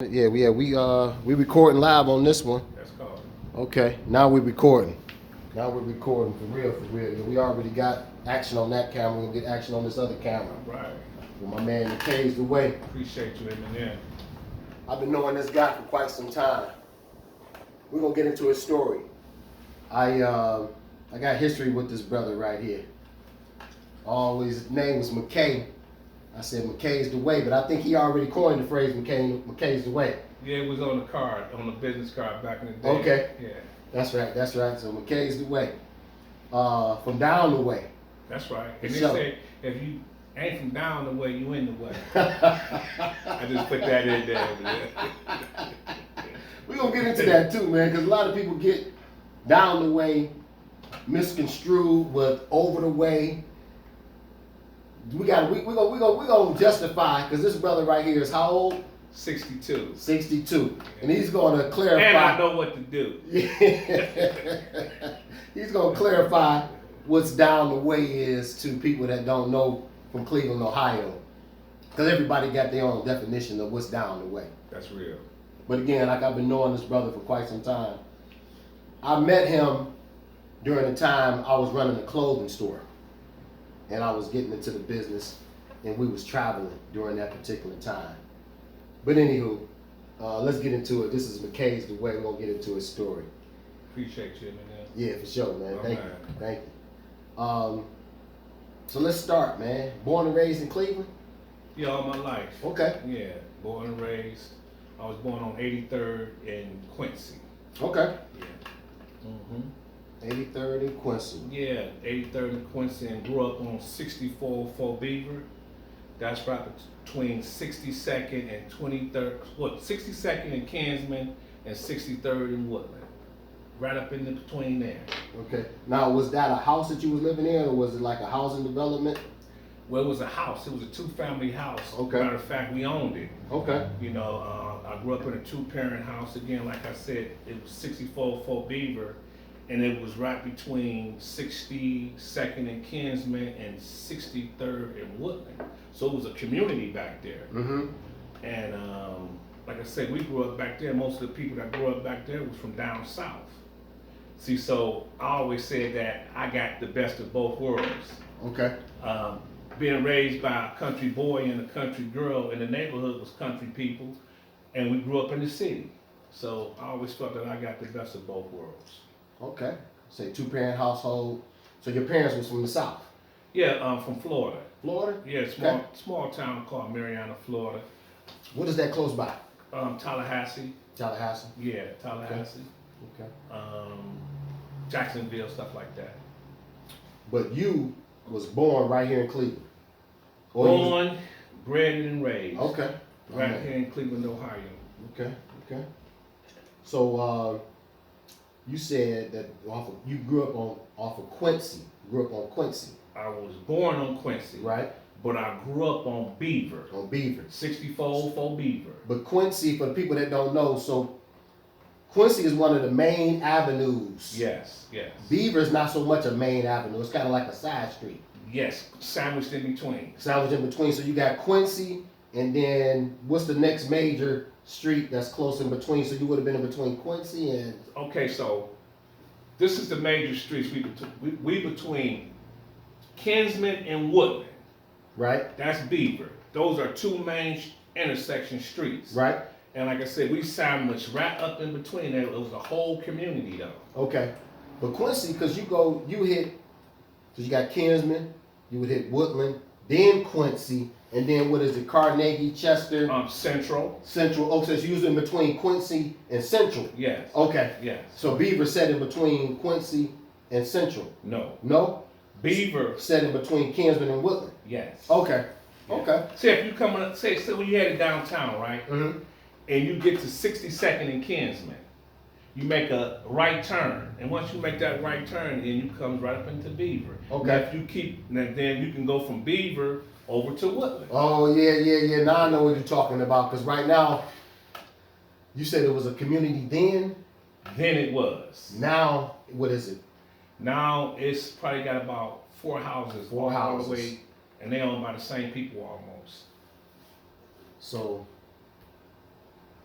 We recording live on this one. That's called. Okay, now we're recording. Now we're recording for real, for real. Yeah, we already got action on that camera. We'll get action on this other camera. Right. With my man Mckay's the way. Appreciate you in there. I've been knowing this guy for quite some time. We're gonna get into his story. I got history with this brother right here. Always his name was Mckay. I said Mckay's the way, but I think he already coined the phrase Mckay's the way. Yeah, it was on the card, on the business card back in the day. Okay. Yeah. That's right. So Mckay's the way. From down the way. That's right. And So- they say if you ain't from down the way, you in the way. I just put that in there. We're gonna get into that too, man, because a lot of people get down the way misconstrued with over the way. We're gonna justify, because this brother right here is how old? 62. 62. And he's gonna clarify. And I know what to do. He's gonna clarify what's down the way is to people that don't know from Cleveland, Ohio. Because everybody got their own definition of what's down the way. That's real. But again, like I've been knowing this brother for quite some time. I met him during the time I was running a clothing store. And I was getting into the business, and we was traveling during that particular time. But anywho, let's get into it. This is Mckay's the way. We're gonna get into his story. Appreciate you in there. Yeah, for sure, man. Oh, Thank man. you. Thank you. So let's start, man. Born and raised in Cleveland? Yeah, all my life. Okay. Yeah, born and raised. I was born on 83rd in Quincy. Okay. Yeah. Mm-hmm. 83rd in Quincy. Yeah, 83rd in Quincy, and grew up on 64 Beaver. That's right between 62nd and 23rd. 62nd in Kinsman and 63rd in Woodland. Right up in the between there. Okay. Now, was that a house that you was living in, or was it like a housing development? Well, it was a house. It was a two-family house. Okay. Matter of fact, we owned it. Okay. You know, I grew up in a two-parent house. Again, like I said, it was 64 Beaver. And it was right between 62nd and Kinsman and 63rd and Woodland. So it was a community back there. Mm-hmm. And like I said, we grew up back there. Most of the people that grew up back there was from down south. See, so I always said that I got the best of both worlds. Okay. Being raised by a country boy and a country girl in the neighborhood was country people. And we grew up in the city. So I always felt that I got the best of both worlds. Okay. Say two-parent household. So your parents was from the South? Yeah, from Florida. Florida? Yeah, small town called Mariana, Florida. What is that close by? Tallahassee. Tallahassee? Yeah, Tallahassee. Okay. Jacksonville, stuff like that. But you was born right here in Cleveland? Or Born, bred, and raised. Okay. Right here in Cleveland, Ohio. Okay. Okay. So you said that you grew up off of Quincy. Grew up on Quincy. I was born on Quincy. Right. But I grew up on Beaver. On Beaver. 64 Beaver. But Quincy, for the people that don't know, so Quincy is one of the main avenues. Yes, yes. Beaver is not so much a main avenue. It's kind of like a side street. Yes, sandwiched in between. Sandwiched in between. So you got Quincy, and then what's the next major street that's close in between? So you would have been in between Quincy and... Okay, so this is the major streets. We between Kinsman and Woodland. Right. That's Beaver. Those are two main intersection streets. Right. And like I said, we sandwiched right up in between there. It was a whole community though. Okay. But Quincy, because you got Kinsman, you would hit Woodland, then Quincy, and then what is it, Carnegie, Chester? Central. Central. Oh, so it's usually in between Quincy and Central. Yes. Okay. Yes. So Beaver set in between Quincy and Central. No. No? Beaver. Set in between Kinsman and Woodland. Yes. Okay. Yeah. Okay. See, if you coming up, say when you headed downtown, right? Mm-hmm. And you get to 62nd and Kinsman, you make a right turn, and once you make that right turn, then you come right up into Beaver. Okay. Now, if you then you can go from Beaver over to Woodland. Oh, yeah. Now I know what you're talking about, because right now, you said it was a community then? Then it was. Now, what is it? Now it's probably got about 4 houses. Four all houses. the way, and they owned by the same people almost. So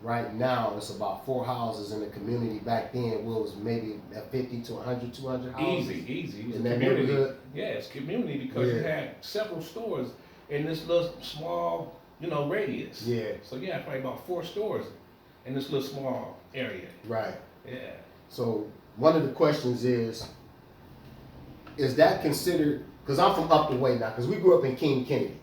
Right now, it's about 4 houses in the community. Back then, what was maybe 50 to 100, 200 houses? Easy. It was In a that community. neighborhood? Yeah, it's community because you Yeah. had several stores in this little small, radius. Yeah. So yeah, probably about 4 stores in this little small area. Right. Yeah. So one of the questions is that considered, because I'm from up the way now, because we grew up in King Kennedy.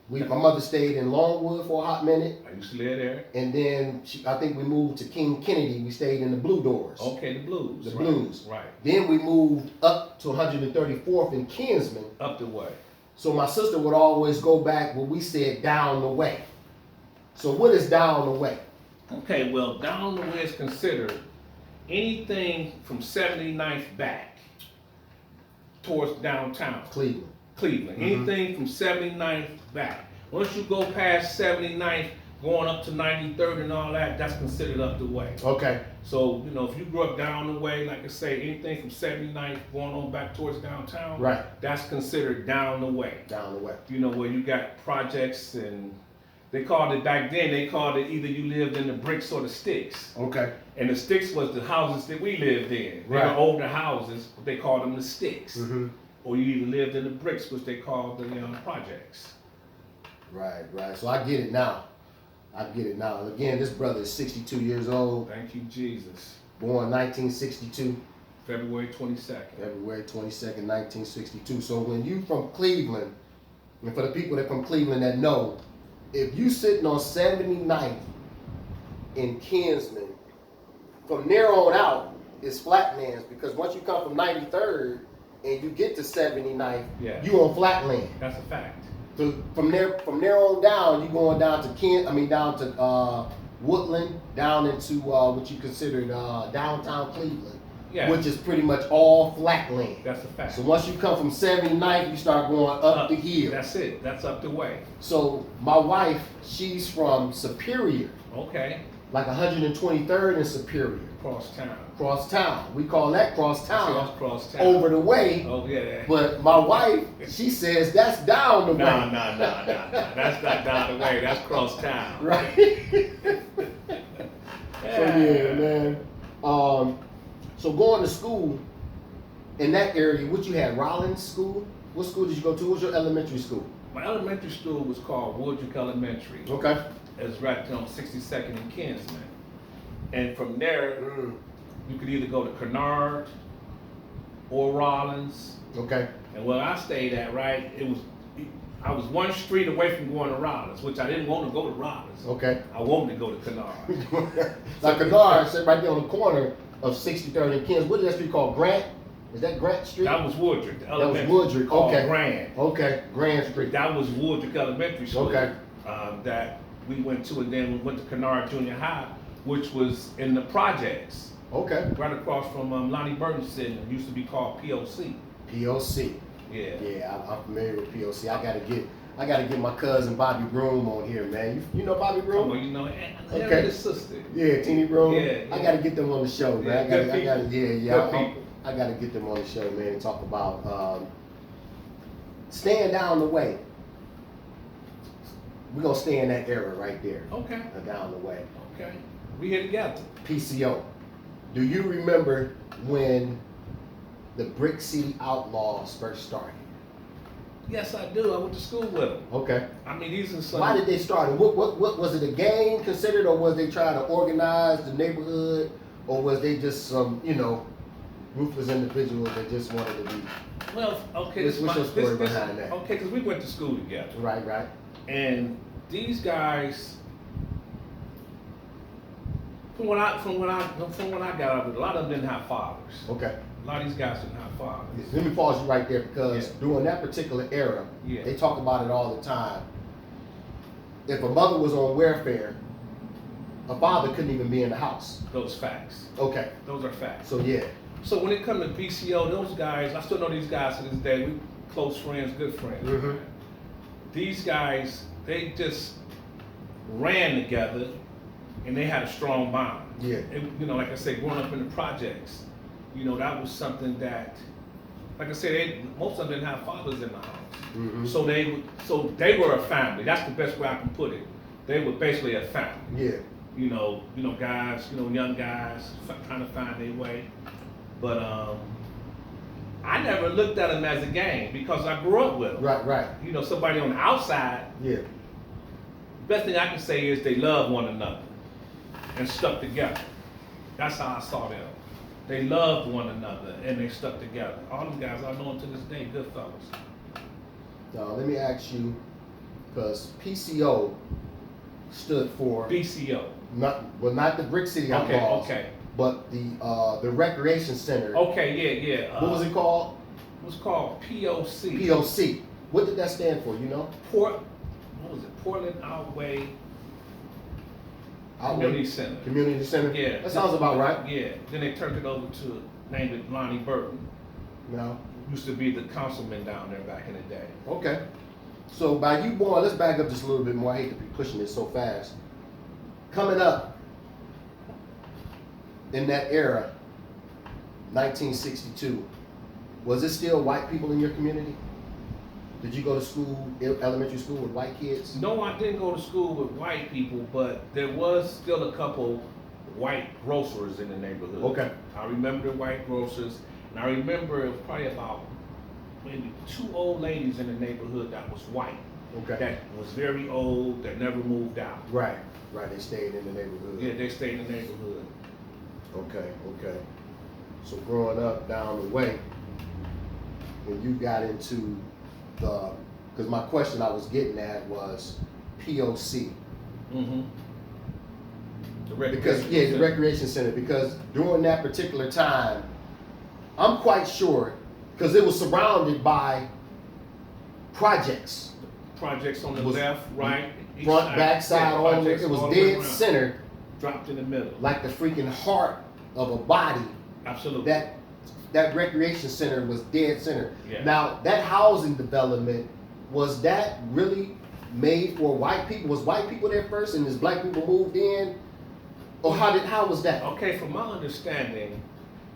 My mother stayed in Longwood for a hot minute, I used to live there. and then I think we moved to King Kennedy. We stayed in the Blue Doors. Okay, the Blues. The right. Blues. Right. Then we moved up to 134th in Kinsman. Up the way. So my sister would always go back when we said down the way. So what is down the way? Okay, well, down the way is considered anything from 79th back towards downtown. Cleveland. Cleveland. Anything from 79th back. Once you go past 79th, going up to 93rd and all that, that's considered up the way. Okay. So, if you grew up down the way, like I say, anything from 79th going on back towards downtown, Right. that's considered down the way. Down the way. Where you got projects and they called it back then, they called it either you lived in the bricks or the sticks. Okay. And the sticks was the houses that we lived in. They Right. were older houses, but they called them the sticks. Mm-hmm. Or you even lived in the bricks, which they called the projects. Right. So I get it now. Again, this brother is 62 years old, Thank you, Jesus. born 1962, February 22nd. February 22nd, 1962. So when you from Cleveland, and for the people that from Cleveland that know, if you sitting on 79th in Kinsman, from there on out is flatlands, because once you come from 93rd and you get to 79th, Yeah. you on flatland. That's a fact. So from there on down, you going down to down to Woodland, down into what you considered downtown Cleveland, Yeah. which is pretty much all flatland. That's a fact. So once you come from 79th, you start going up the hill. That's it. That's up the way. So my wife, she's from Superior, Okay. like 123rd and Superior, Cross town. cross town. We call that cross See, town, that's cross town. over the way. Oh yeah. But my wife, she says that's down the way. No. That's not down the way. That's cross town. Right. So yeah, man. So going to school in that area, what you had, Rollins School? What school did you go to? What was your elementary school? My elementary school was called Woodrick Elementary. Okay. It's right on 62nd and Kinsman. And from there, you could either go to Kennard or Rollins. Okay. And where I stayed at, right, I was one street away from going to Rollins, which I didn't want to go to Rollins. Okay. I wanted to go to Kennard. Like Kennard, sit right there on the corner of 63rd and Kins. What is that street called? Grant? Is that Grant Street? That was Woodrick. That was Woodrick. Called Okay. Grand. Okay. Grant Street. That was Woodrick Elementary School. Okay. That we went to, and then we went to Kennard Junior High, which was in the projects, Okay. right across from Lonnie Burton's Center. It used to be called POC. POC. Yeah. Yeah, I'm familiar with POC. I gotta get my cousin Bobby Broom on here, man. You know Bobby Broom? Well, Okay. his sister. Yeah, Teeny Broom. Yeah, I yeah. gotta get them on the show, man. Yeah, good I gotta, people. yeah. Good people. I gotta get them on the show, man, and talk about staying down the way. We're gonna stay in that era right there. Okay. Down the way. Okay. We here together. PCO. Do you remember when the Brick City Outlaws first started? Yes, I do. I went to school with them. Okay. I mean, these are some. Why did they start it? What was it, a gang considered, or was they trying to organize the neighborhood, or was they just some, ruthless individuals that just wanted to be? Well, okay. What's your story behind that? Okay, because we went to school together. Right. And these guys, from when I got out of it, a lot of them didn't have fathers. Okay. A lot of these guys didn't have fathers. Let me pause you right there, because during that particular era, Yeah. they talk about it all the time. If a mother was on welfare, a father couldn't even be in the house. Those facts. Okay. Those are facts. So yeah. So when it comes to BCO, those guys, I still know these guys to this day. We close friends, good friends. Mhm. These guys, they just ran together, and they had a strong bond. Yeah. And, like I said, growing up in the projects, that was something that, like I said, most of them didn't have fathers in the house. Mhm. So they were a family. That's the best way I can put it. They were basically a family. Yeah. guys, young guys trying to find their way. But I never looked at them as a gang because I grew up with them. Right. Somebody on the outside. Yeah. Best thing I can say is they love one another and stuck together. That's how I saw them. They loved one another and they stuck together. All them guys I know them to this day, good fellas. Now let me ask you, because PCO stood for BCO. not the Brick City Outlaws. Okay. But the recreation center. Okay, yeah. What was it called? It was called POC. POC. What did that stand for? What was it? Portland Outway Community Center. Community Center? Yeah. That sounds about right. Yeah. Then they turned it over to, named it Lonnie Burton. No. Used to be the councilman down there back in the day. Okay. So by you born, let's back up just a little bit more. I hate to be pushing this so fast. Coming up in that era, 1962, was it still white people in your community? Did you go to school, elementary school with white kids? No, I didn't go to school with white people, but there was still a couple white grocers in the neighborhood. Okay. I remember the white grocers, and I remember it was probably about maybe 2 old ladies in the neighborhood that was white. Okay. That was very old, that never moved out. Right. They stayed in the neighborhood. Yeah, they stayed in the neighborhood. Okay. So growing up down the way, when you got into because my question I was getting at was POC. Mm-hmm. The recreation center. Because during that particular time, I'm quite sure, because it was surrounded by projects. Projects on the left, right, front, back side, all the way. It was dead center. Dropped in the middle. Like the freaking heart of a body. Absolutely. That recreation center was dead center. Yeah. Now, that housing development, was that really made for white people? Was white people there first and as black people moved in? Or how was that? Okay, from my understanding,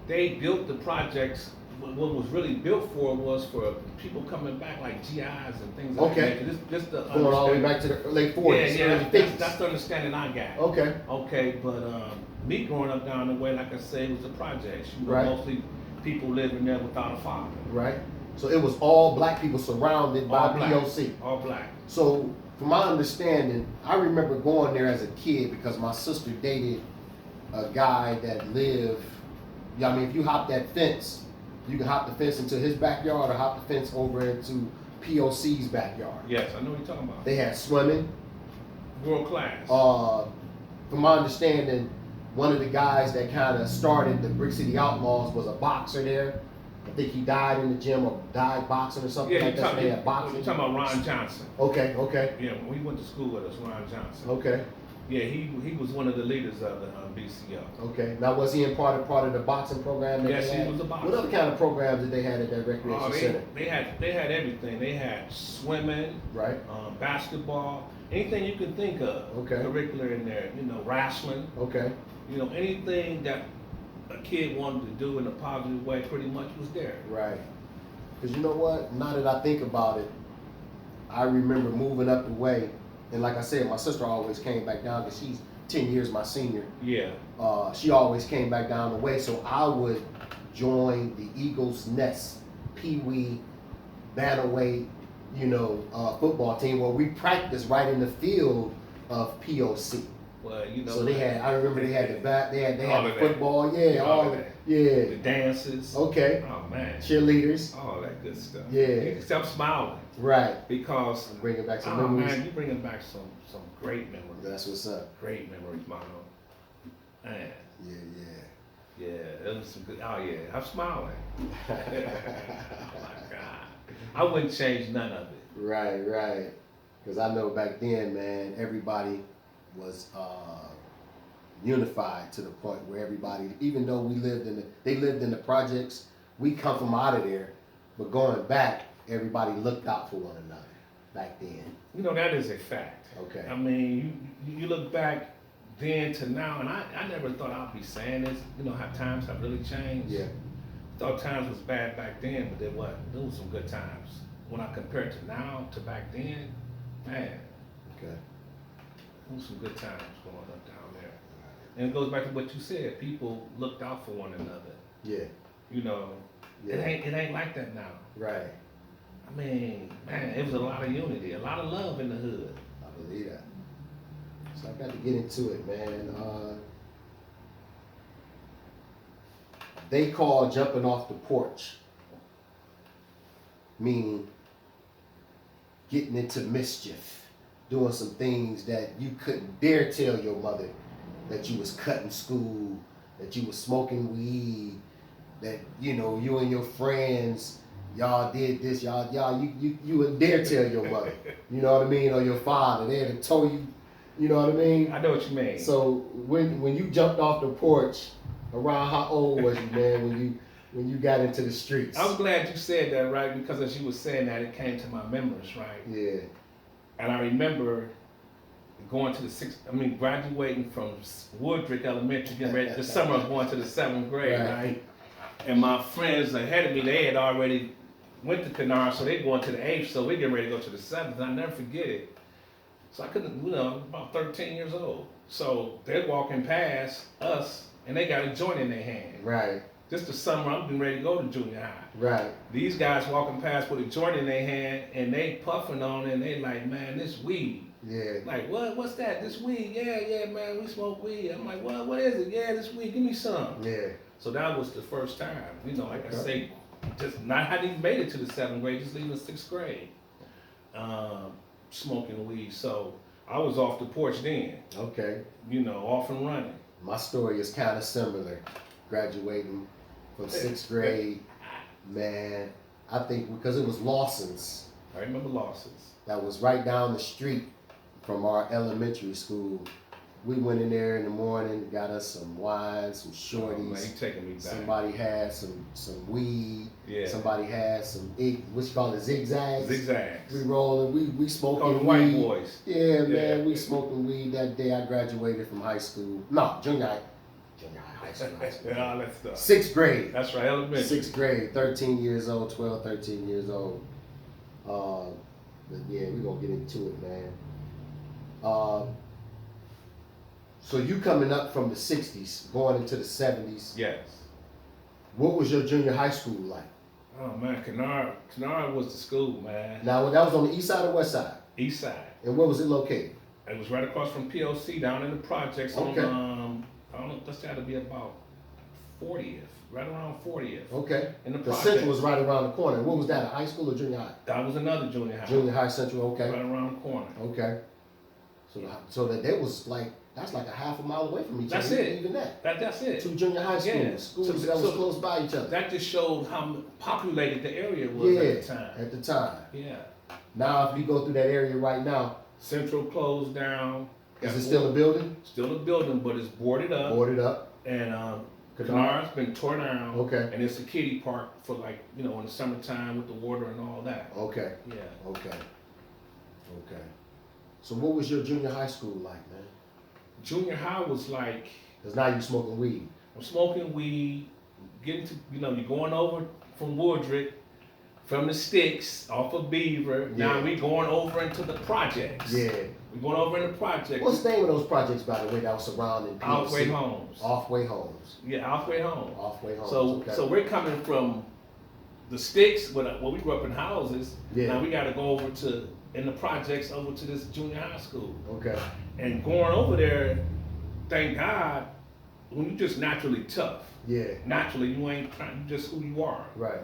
they built the projects. What was really built for was for people coming back, like GIs and things like that. This the going all the way back to the late 40s, early 50s. That's the understanding I got. Okay, but me growing up down the way, like I said, it was the projects. Mostly people living there without a father. Right. So it was all black people surrounded by POC. All black. So from my understanding, I remember going there as a kid because my sister dated a guy that lived. If you hop that fence, you can hop the fence into his backyard or hop the fence over into POC's backyard. Yes, I know what you're talking about. They had swimming. World class. From my understanding, one of the guys that kind of started the Brick City Outlaws was a boxer there. I think he died in the gym or died boxing or something like that. So they had boxing. You're talking about Ron Johnson. Okay. Yeah, when he went to school with us, Ron Johnson. Okay. Yeah, he was one of the leaders of the BCO. Okay. Now, was he in part of the boxing program? Yes, he was a boxer. What other kind of programs did they have at that recreation center? They had everything. They had swimming, right? Basketball, anything you can think of. Okay. Curricular in there. Wrestling. Okay. Anything that a kid wanted to do in a positive way, pretty much was there. Right. Because you know what? Now that I think about it, I remember moving up the way. And like I said, my sister always came back down because she's 10 years my senior. Yeah. She always came back down the way, so I would join the Eagles Nest Pee-wee Bantamweight, football team where we practiced right in the field of POC. Well, So they had. I remember they had the bat. They had the football. The dances. Okay. Oh man. Cheerleaders. All that good stuff. Yeah. Except smiling. Right. Because bringing back some memories. Man, you bringing back some great memories. That's what's up. Great memories, Mono. Man. Yeah. That was some good. Oh yeah, I'm smiling. Oh my God. I wouldn't change none of it. Right. Because I know back then, man, everybody was unified to the point where everybody, even though they lived in the projects, we come from out of there, but going back, everybody looked out for one another back then. That is a fact. Okay. I mean, you look back then to now, and I never thought I'd be saying this. How times have really changed. Yeah. Thought times was bad back then, but there was some good times. When I compare it to now to back then, man. Okay. There was some good times going up down there. And it goes back to what you said. People looked out for one another. Yeah. You know, Yeah. it ain't like that now. Right. I mean, man, it was a lot of unity, a lot of love in the hood. I believe that. So I got to get into it, man. They call jumping off the porch, meaning getting into mischief, doing some things that you couldn't dare tell your mother, that you was cutting school, that you was smoking weed, that you and your friends, y'all did this, you wouldn't dare tell your mother, you know what I mean, or your father. They'd have told you, you know what I mean. I know what you mean. So when you jumped off the porch, around how old was you, man, when you got into the streets? I'm glad you said that, right? Because as you were saying that, it came to my memories, right? Yeah. And I remember going to graduating from Woodrick Elementary, getting ready, the summer of going to the 7th grade, right? And my friends ahead of me, they had already went to Kennard, so they going to the 8th, so we getting ready to go to the 7th, and I never forget it. So I couldn't, about 13 years old. So they're walking past us, and they got a joint in their hand. Right. Just the summer, I'm getting ready to go to junior high. Right. These guys walking past with a joint in their hand, and they puffing on it, and they like, man, this weed. Yeah. Like, what? What's that? This weed? Yeah, man, we smoke weed. I'm like, what is it? Yeah, this weed. Give me some. Yeah. So that was the first time. Like I say, just not hadn't even made it to the 7th grade, just leaving the 6th grade, smoking weed. So I was off the porch then. Okay. Off and running. My story is kind of similar. Graduating from 6th grade, man, I think because it was Lawson's. I remember Lawson's. That was right down the street from our elementary school. We went in there in the morning, got us some wine, some shorties. Oh, man, you taking me back. Somebody had some weed. Yeah. Somebody had some what you call it, zigzags. Zigzags. We rolling, we smoking Called weed. the white boys. Yeah, man, we smoking weed that day. I graduated from high school. No, junior high, high school. Yeah, all that stuff. 6th grade. That's right, elementary. 6th grade, 13 years old, 12, 13 years old. But yeah, we're gonna get into it, man. So you coming up from the 60s, going into the 70s. Yes. What was your junior high school like? Oh man, Kennard was the school, man. Now that was on the east side or west side? East side. And where was it located? It was right across from POC down in the projects Okay. on, I don't know, that's got to be about 40th, right around 40th. Okay. In the The projects. Central was right around the corner. What was that, a high school or junior high? That was another junior high. Junior high Central, okay. Right around the corner. Okay. So that was like, that's like a half a mile away from each other. That's it. Even that. That's it. 2 junior high schools. Yeah. Schools So- that was so- close by each other. That just showed how populated the area was at the time. At the time. Yeah. Now if you go through that area right now, Central closed down. is it still a building? Still a building, but it's boarded up. Boarded up. And Kennard's been torn down. Okay. And it's a kiddie park for in the summertime with the water and all that. Okay. Yeah. Okay. So what was your junior high school like, man? Junior high was like, Because now you smoking weed. I'm smoking weed, getting to, you're going over from Woodrick, from the sticks, off of Beaver. Yeah. Now we going over into the projects. Yeah. We're going over in the projects. What's the name of those projects, by the way, that was surrounding POC? Halfway homes. Halfway homes. Yeah, halfway homes. Halfway homes. So okay. so we're coming from the sticks, where we grew up in houses. Yeah. Now we got to go over to, in the projects, over to this junior high school. Okay. And going over there, thank God, when you just naturally tough. Yeah. Naturally, you ain't trying, you just who you are. Right.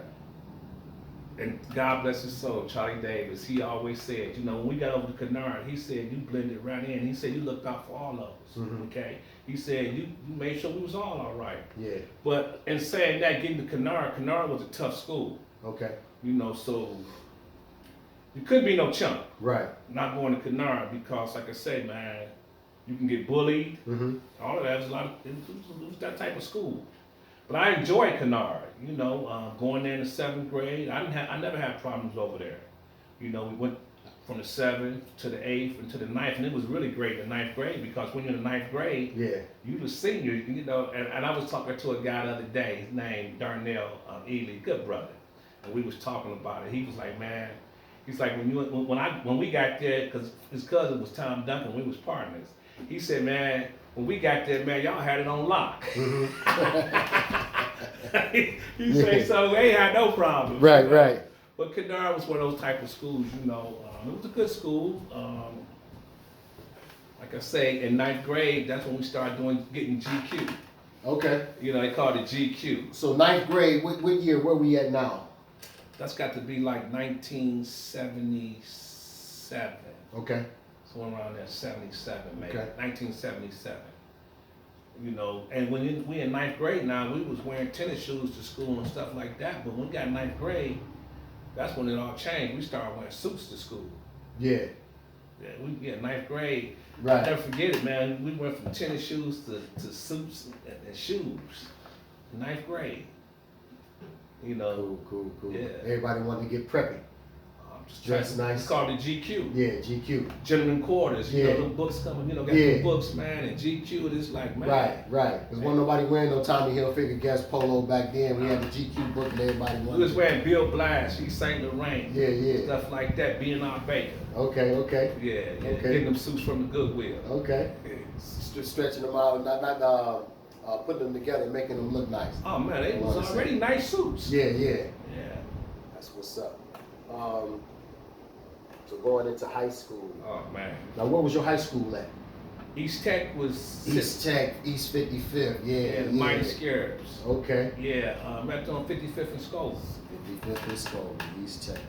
And God bless his soul, Charlie Davis, he always said, when we got over to Kennard, he said, you blended right in. He said, you looked out for all of us, Mhm. okay? He said, you made sure we was all right. Yeah. But in saying that, getting to Kennard was a tough school, Okay. so you couldn't be no chump Right. not going to Kennard because, like I say, man, you can get bullied. Mm-hmm. All of that was it was that type of school. But I enjoyed Kennard, going there in the 7th grade. I never had problems over there. We went from the 7th to the 8th and to the 9th, and it was really great in the 9th grade because when you're in the 9th grade, Yeah. you the senior, and I was talking to a guy the other day, his name Darnell Ely, good brother, and we was talking about it. He was like, man, he's like, when we got there, because his cousin was Tom Duncan, we was partners. He said, man, when we got there, man, y'all had it on lock. Mhm. You say so, they had no problem. Right, right. But Kennard was one of those type of schools, you know. It was a good school. Like I say, in 9th grade, that's when we started getting GQ. Okay. You know, they called it GQ. So 9th grade, what year? Where we at now? That's got to be like 1977. Okay. Somewhere around there, 77, maybe. Okay. 1977. You know, and when we in 9th grade now, we was wearing tennis shoes to school and stuff like that. But when we got 9th grade, that's when it all changed. We started wearing suits to school. Yeah. Yeah, we get 9th grade. Right. I'll never forget it, man. We went from tennis shoes to suits and shoes. 9th grade. You know. Cool. Yeah. Everybody wanted to get preppy. Dress nice. It's called the GQ. Yeah, GQ. Gentleman Quarters. You Yeah. know, the books coming, you know, got Yeah. the books, man, and GQ, it is like, man. Right. Because wasn't nobody wearing no Tommy Hilfiger Guess Polo back then. We had the GQ book and everybody We wanted was wearing Bill Blast, East St. Laurent. Yeah. Stuff like that, B&R Baker. Okay. Yeah. Okay. Getting them suits from the Goodwill. Okay. Yeah. Just stretching them out, not putting them together, making them look nice. Oh, man, they was already nice suits. Yeah. Yeah. That's what's up. So going into high school. Oh, man. Now, where was your high school at? East Tech was East Tech, East 55th. Yeah. the Mighty Scarabs. Okay. Yeah, right there on 55th and Scholes. 55th is school, East Tech.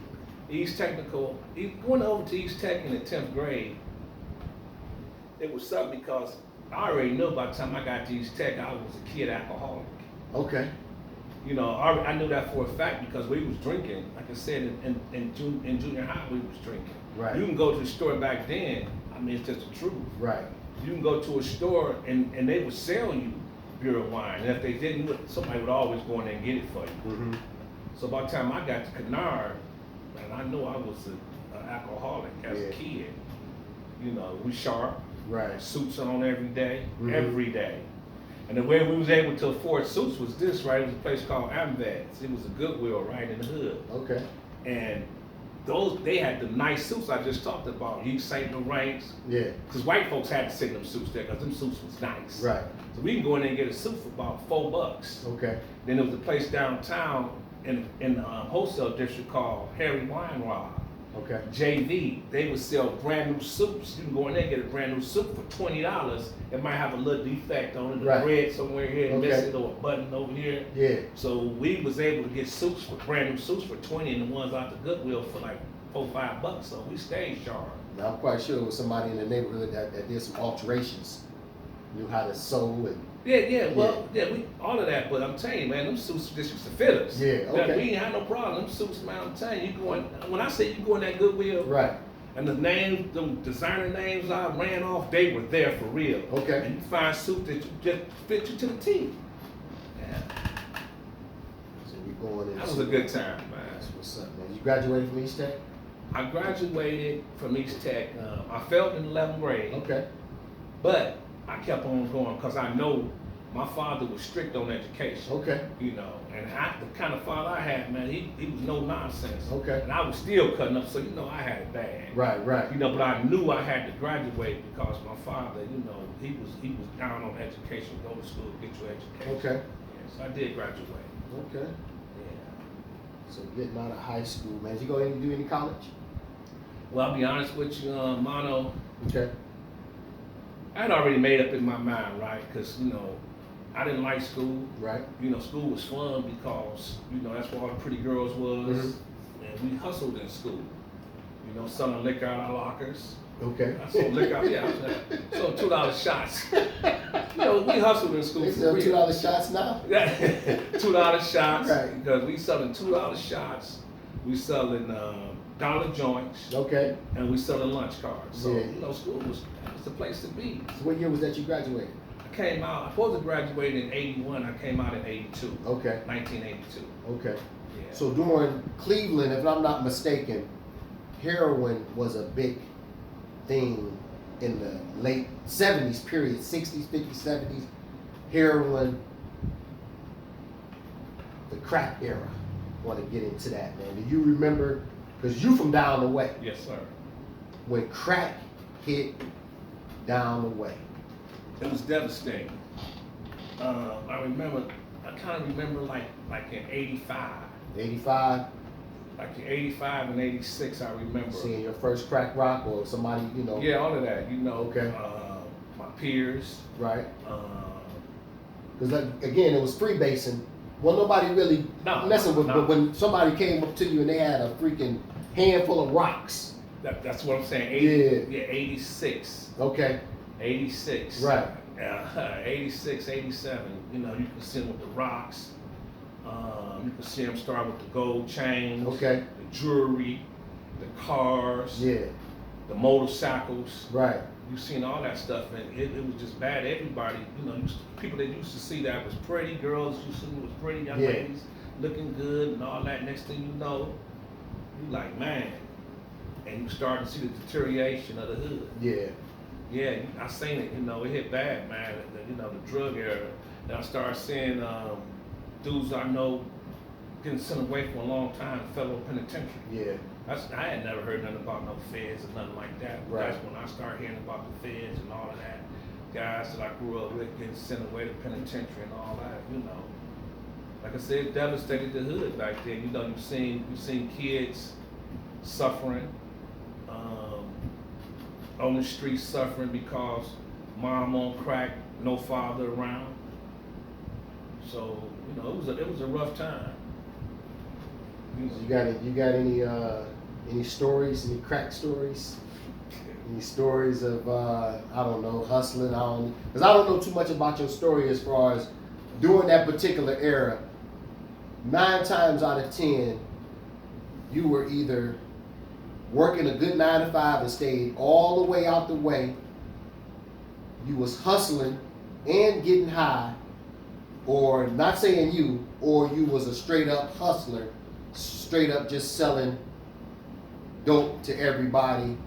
East Technical, going over to East Tech in the 10th grade, it was something because I already knew by the time I got to East Tech, I was a kid alcoholic. Okay. You know, I knew that for a fact because we was drinking. Like I said, in junior high, we was drinking. Right. You can go to the store back then, I mean, it's just the truth. Right. You can go to a store and they would sell you beer or wine. And if they didn't, somebody would always go in there and get it for you. Mm-hmm. So by the time I got to Kennard, man, I knew I was an alcoholic as a kid. You know, we sharp, Right. suits on every day, Mhm. every day. And the way we was able to afford suits was this, right? It was a place called Amvets. It was a Goodwill right in the hood. Okay. And they had the nice suits I just talked about, East St. Laurent's. Yeah. Because white folks had to send them suits there because them suits was nice. Right. So we can go in there and get a suit for about $4. Okay. Then there was a place downtown in the wholesale district called Harry Wine Rod. Okay. JV, they would sell brand new suits. You can go in there and get a brand new suit for $20. It might have a little defect on it, a Right. thread somewhere here, Okay. missing, or a button over here. Yeah. So we was able to get suits for brand new suits for 20, and the ones out the Goodwill for like $4-5. So we stayed sharp. Now, I'm quite sure it was somebody in the neighborhood that did some alterations, knew how to sew and. Well, we all of that, but I'm telling you, man, them suits just used to fit us. Yeah, That okay. we ain't had no problem. Them suits, man, I'm telling you, when I say you go in that Goodwill, Right. and the names, the designer names I ran off, they were there for real. Okay. And you find suits that you just fit you to the T. Yeah, So we going into. that was a good time, man. That's what's up, man. You graduated from East Tech? I graduated from East Tech. I failed in 11th grade, Okay. but I kept on going because I know my father was strict on education. Okay. You know, and the kind of father I had, man, he was no nonsense. Okay. And I was still cutting up, so you know I had it bad. Right. You know, but I knew I had to graduate because my father, you know, he was down on education. Go to school, get your education. Okay. Yeah, so I did graduate. Okay. Yeah. So getting out of high school, man. Did you go in and do any college? Well, I'll be honest with you, Mono. Okay. I had already made up in my mind, right? Because, you know, I didn't like school. Right. You know, school was fun because, you know, that's where all the pretty girls was. Mm-hmm. And we hustled in school. You know, selling liquor out our lockers. Okay. I sold liquor out, I sold $2 shots. You know, we hustled in school They for sell real. $2 shots now? $2 shots. Right. Because we selling $2 shots. We selling dollar joints. Okay. And we selling lunch cards. So, Yeah. you know, school was the place to be. So what year was that you graduated? I came out, I supposed to graduate in 81. I came out in 82. Okay. 1982. Okay. Yeah. So during Cleveland, if I'm not mistaken, heroin was a big thing in the late 70s period, 60s, 50s, 70s. Heroin, the crack era. I want to get into that, man. Do you remember, because you from down the way, Yes, sir. when crack hit down the way? It was devastating. I kind of remember like in 85. 85, Like in 85 and 86, I remember. seeing your first crack rock or somebody, you know. Yeah, all of that, you know. Okay. My peers. Right. Um, Because again, it was freebasing. Well, nobody really messing with. But when somebody came up to you and they had a freaking handful of rocks. that's what I'm saying. 86. Okay. 86. Right. 86, 87. You know, you can see them with the rocks. You can see them start with the gold chains. Okay. The jewelry, the cars. Yeah. The motorcycles. Right. You've seen all that stuff, and it was just bad. Everybody, you know, people that used to see that was pretty, girls used to see was pretty, young ladies looking good and all that. Next thing you know, you like, man, and you start to see the deterioration of the hood. Yeah. Yeah, I seen it. You know, it hit bad, man. You know, the drug era. And I started seeing dudes I know getting sent away for a long time, federal penitentiary. Yeah. I had never heard nothing about no feds or nothing like that. Right. That's when I started hearing about the feds and all of that. Guys that I grew up with getting sent away to penitentiary and all that, you know. Like I said, it devastated the hood back then. You know, you've seen kids suffering, on the streets suffering because mom on crack, no father around. So, you know, it was a rough time. You got any stories, any crack stories? Any stories of I don't know, hustling? Because I don't know too much about your story as far as during that particular era. 9 times out of 10, you were either working a good 9 to 5 and stayed all the way out the way. You was hustling and getting high, or not saying you, or you was a straight up hustler, straight up just selling dope to everybody.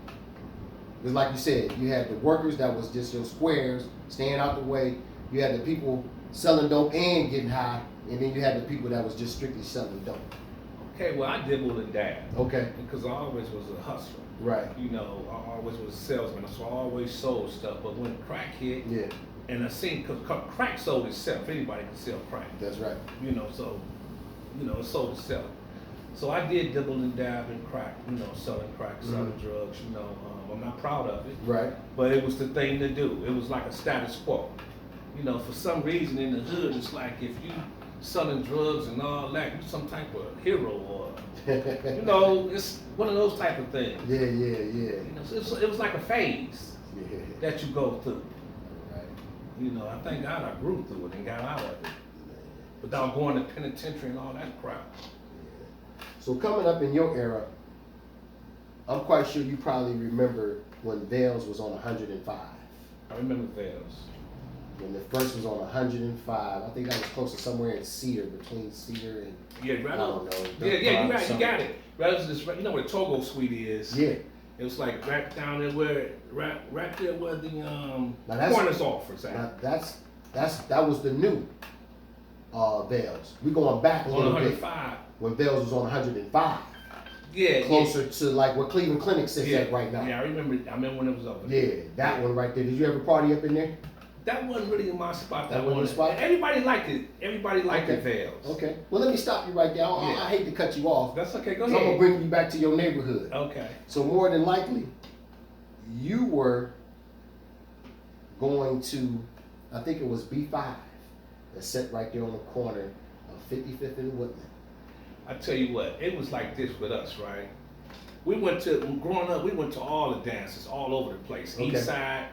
Because like you said, you had the workers that was just your squares, staying out the way. You had the people selling dope and getting high, and then you had the people that was just strictly selling dope. Okay, well, I dibbled and dabbed. Okay. Because I always was a hustler. Right. You know, I always was a salesman, so I always sold stuff. But when crack hit, Yeah. and I seen, because crack sold itself. Anybody can sell crack. That's right. You know, so, you know, it sold itself. So I did dibble and dab in crack, you know, selling crack, selling drugs, you know. I'm not proud of it. Right. But it was the thing to do. It was like a status quo. You know, for some reason in the hood, it's like if you selling drugs and all that, you some type of hero or, you know, it's one of those type of things. Yeah. You know, so it was like a phase Yeah. that you go through. Right. You know, I thank God I grew through it and got out of it without going to penitentiary and all that crap. So coming up in your era, I'm quite sure you probably remember when Vales was on 105. I remember Vales. When it first was on 105, I think that was close to somewhere in Cedar, between Cedar and Yeah, right. I don't know. Yeah, you got it. Right, you know where the Togo Suite is? Yeah. It was like right down there where, right there where the that's- corner's office at. Now that was the new Vales. We're going back a On little bit 105. when Vales was on 105, Yeah. closer to like where Cleveland Clinic sits yeah. at right now. Yeah, I remember when it was over there. Yeah, that one right there. Did you ever party up in there? That wasn't really in my spot. That wasn't your spot? Everybody liked it. Everybody liked Okay. the Vales. Okay. Well, let me stop you right there. I hate to cut you off. That's okay. Go 'Cause I'm ahead. gonna bring you back to your neighborhood. Okay. So more than likely, you were going to, I think it was B5, that sat right there on the corner of 55th and Woodland. I tell you what, it was like this with us, right? Growing up, we went to all the dances all over the place. Okay. East Side,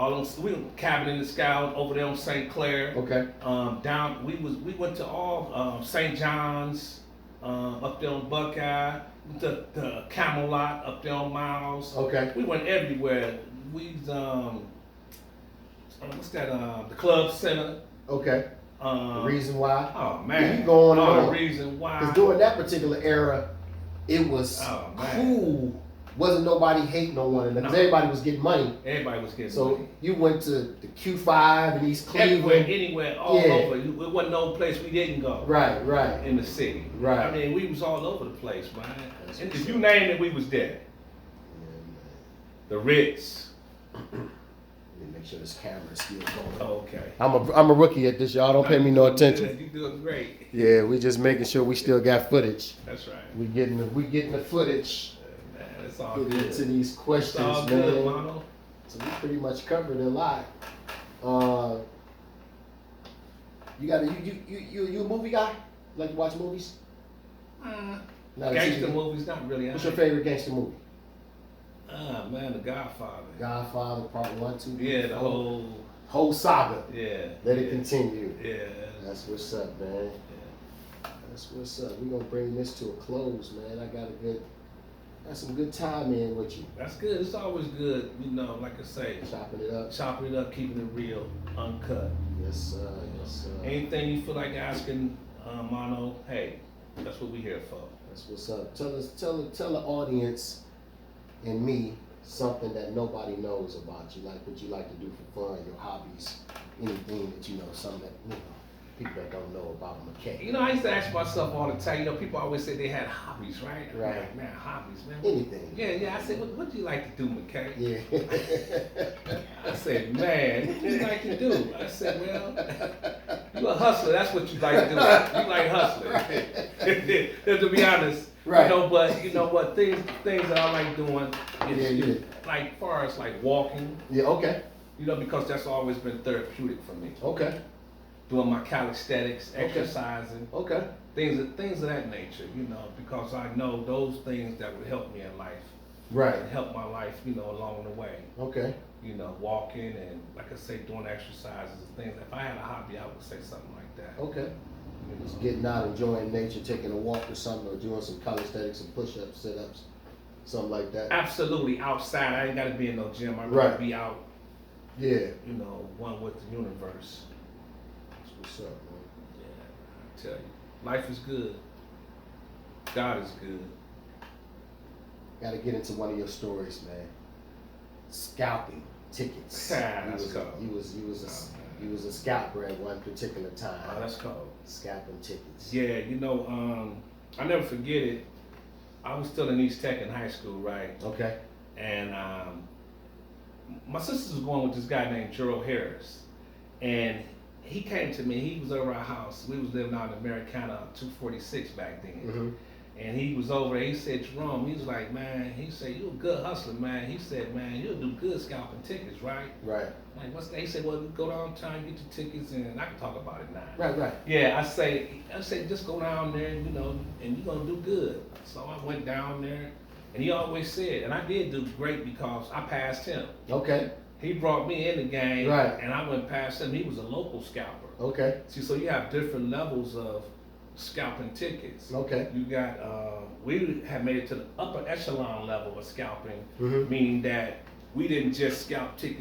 we were Cabin in the Sky over there on St. Clair. Okay. We went to all St. John's, up there on Buckeye, the Camelot up there on Miles. Okay. We went everywhere. What's that? The Club Center. Okay. The reason why? Oh man. Yeah, you going on. The reason why. Because during that particular era, it was cool. Wasn't nobody hating on one another. 'Cause everybody was getting money. Everybody was getting So money. you went to the Q5 in East Everywhere, Cleveland. anywhere, all over. It wasn't no place we didn't go. Right. In the city. Right. I mean, we was all over the place, man. That's And what's if you up. name it, we was there. The Ritz. Let me make sure this camera is still going. Oh, okay. I'm a rookie at this, y'all. Don't pay me no You doing attention. good. You doing great. Yeah, we just making sure we still got footage. That's right. We getting the footage. Man, it's all Getting good. into these It's questions, all man. good, Mono. So we pretty much covered a lot. You got you a movie guy? Like to watch movies? Not a Gangster TV. movies, not really. What's your favorite gangster movie? Man, The Godfather. Godfather Part 1, 2, 3, Yeah, the 4. Whole saga. Yeah. Let it yeah, continue. Yeah. That's what's up, man. Yeah. That's what's up. We're gonna bring this to a close, man. I got some good time in with you. That's good. It's always good, you know, like I say, Chopping it up. chopping it up, keeping it real, uncut. Yes, sir. Yes, sir. Anything you feel like asking, Mono, hey, that's what we here for. That's what's up. Tell the audience and me something that nobody knows about you, like what you like to do for fun, your hobbies, anything that you know, something that people that don't know about Mckay. You know, I used to ask myself all the time, you know, people always say they had hobbies, right? Right. Man, hobbies, man. Anything. Yeah. I said, what do you like to do, Mckay? Yeah. I said, man, what do you like to do? I said, well, you a hustler. That's what you like to do. You like hustling. Right. To be honest, Right. you know, but you know what? Things that I like doing is Yeah. like far as like walking. Yeah, okay. You know, because that's always been therapeutic for me. Okay. Doing my calisthenics, Okay. exercising, Okay. things of that nature. You know, because I know those things that would help me in life. Right. And help my life, you know, along the way. Okay. You know, walking and, like I say, doing exercises and things. If I had a hobby, I would say something like that. Okay. You know? Just getting out, enjoying nature, taking a walk or something, or doing some calisthenics, some push-ups, sit-ups, something like that. Absolutely outside. I ain't got to be in no gym. I rather Right. be out, Yeah. you know, one with the universe. That's what's up, man. Yeah, I tell you, life is good. God is good. Got to get into one of your stories, man. Scalping tickets. That's cool. You was a scalper at one particular time. Oh, that's cold. Scalping tickets. Yeah, you know, I never forget it. I was still in East Tech in high school, right? Okay. And my sisters was going with this guy named Gerald Harris, and he came to me. He was over our house. We was living out in Americana 246 back then. Mm-hmm. And he was over there. He said, Jerome, he was like, man, he said, you a good hustler, man. He said, man, you'll do good scalping tickets, right? Right. I'm like, what's that? He said, well, go downtown, get your tickets, and I can talk about it now. Right. Yeah, I say, just go down there, you know, and you're gonna do good. So I went down there, and he always said, and I did do great because I passed him. Okay. He brought me in the game, Right. and I went past him. He was a local scalper. Okay. See, so you have different levels of scalping tickets. Okay. You got, we have made it to the upper echelon level of scalping, Mm-hmm. meaning that we didn't just scalp tickets